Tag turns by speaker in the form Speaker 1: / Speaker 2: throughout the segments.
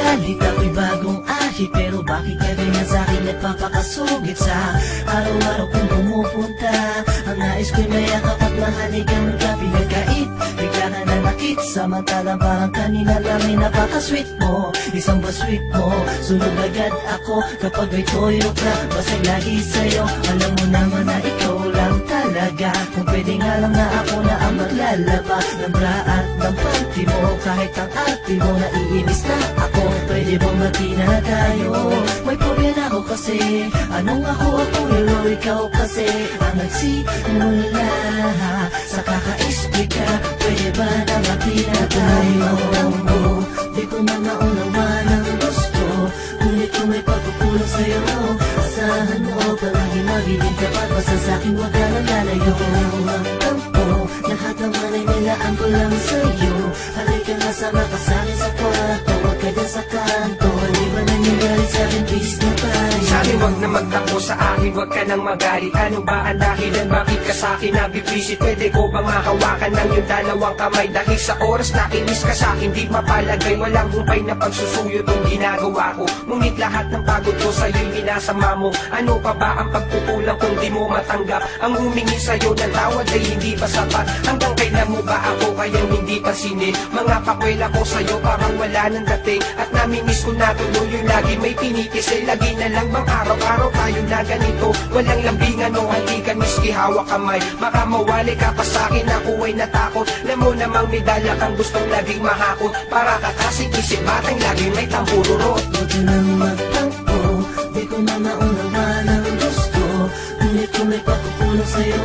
Speaker 1: galit, ako'y bagong ahi. Pero bakit ka ganyan sa'kin nagpapakasugit sa araw-araw kong pumupunta? Ang nais ko'y mayakap at mahaligang ka. Pinagkait, bigla ka nanakit, samantalang parang kanina lang ay napaka-sweet mo. Isang basweet mo, sunod agad ako kapag may toyo ka. Basag lagi sa'yo, alam mo naman na ikaw lang talaga. Kung pwede nga lang na ako na ang maglalaba ng bra at ng panty mo. Kahit ang ate mo naiinis na ako, pwede bang magti na tayo? May problema ako kasi, anong ako pero ikaw kasi ang nagsimula. Sa kaka-explain ka, pwede ba na magti na tayo? Di ko na naunawa ng gusto, ngunit kung may pagkukulang sa'yo, asahan mo palagi magiging tapat. Basta sa'kin huwag ka nang lalayo. Tampo, lahat naman ay nilaan ko lang sa'yo. Halika nga sama ka sa'kin sa kwarto, huwag ka dyan sa kanto. Di ba nangyayari sa'kin, please na tayo?
Speaker 2: Sabi wag na magtakbo sa akin, wag ka nang magalit. Ano ba ang dahilan, bakit ka sa'kin nabibisit? Pwede ko bang mahawakan ng iyong dalawang kamay? Dahil sa oras na inis ka sa'kin, di mapalagay. Walang humpay na pagsusuyo itong ginagawa ko. Ngunit lahat ng pagod ko sa'yo'y minasama mo. Ano pa ba ang pagkukulang kung di mo matanggap? Ang humingi sa'yo ng tawad ay hindi ba sapat? Hanggang kailan mo ba ako kayang hindi pansinin? Mga pakwela ko sa'yo parang wala nang dating. At namimiss ko na tuloy yung lagi may pinitis. Eh lagi na lang bang araw-araw tayo na ganito? Walang lambingan o halikan, miski hawak kamay. Baka mawali ka pa sa'kin, ako ay natakot. Alam mo namang may dala kang gustong laging mahakot. Para ka kasing isip batang laging may tampururot.
Speaker 1: Huwag ka nang magtampo, di ko na naunawa ng gusto, ngunit kung may pagkukulang sa'yo,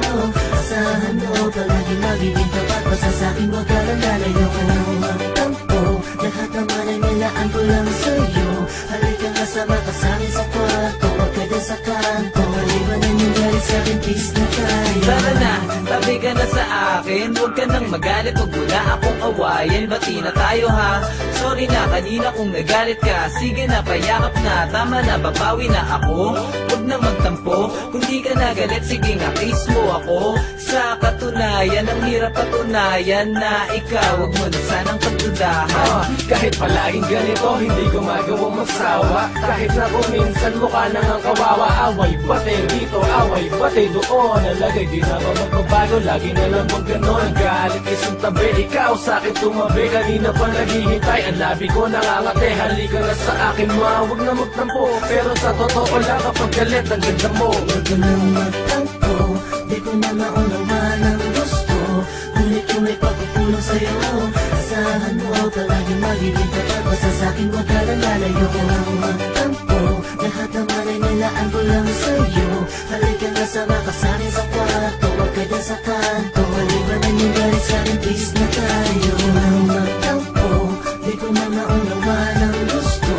Speaker 1: asahan mo palagi magiging tapat. Basta sa'kin huwag ka nang lalayo. Huwag ka nang magtampo, lahat naman ay nilaan ko lang sa'yo. Halika nga sama ka sa'kin sa kwarto, huwag ka dyan sa kanto. Di ba nangyayari sa'kin, please na tayo?
Speaker 3: Tara na, tabi ka na sa akin. Huwag ka nang magalit, huwag mo na akong awayin. Bati na tayo ha. Sorry na kanina kung nagalit ka. Sige na, payakap na. Tama na, babawi na ako. Huwag na magtampo. Kung di ka nagalit, sige nga, kiss mo ako. Sa katunayan, ang hirap patunayan na ikaw, huwag mo na sanang pagdudahan.
Speaker 4: Kahit palaging ganito, hindi ko magawang magsawa. Kahit na kung minsan mukha nang ang kawawa. Away bate dito, away bate doon. Nalagay di na magbabago, lagi na lang bang ganon. Galit isang tabi, ikaw sa'kin tumabi. Kanina pa naghihintay, ang labi ko nangangate. Halika na sa akin ma, huwag na magtampo. Pero sa totoo lang kapag galit ang ganda mo.
Speaker 1: Huwag ka nang magtampo, di ko na naunawa ng gusto, ngunit kung may pagkukulang sa'yo, asahan mo palagi magiging tapat. Basta sa'kin huwag ka nang lalayo. Huwag ka nang magtampo, lahat naman ay nilaan ko lang sa'yo. Halika nga sama ka sa'kin sa kwarto, huwag ka dyan sa kanto. Di ba nangyayari sa'kin, please na tayo? Huwag ka nang magtampo, di ko na naunawa ng gusto,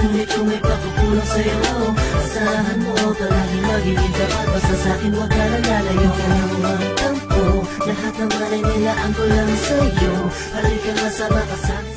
Speaker 1: ngunit kung may pagkukulang sa'yo, asahan mo palagi magiging tapat. Basta sa'kin huwag ka nang lalayo. Huwag ka nang magtampo, lahat naman ay nilaan ko lang sa'yo. Halika nga sama ka sa'kin.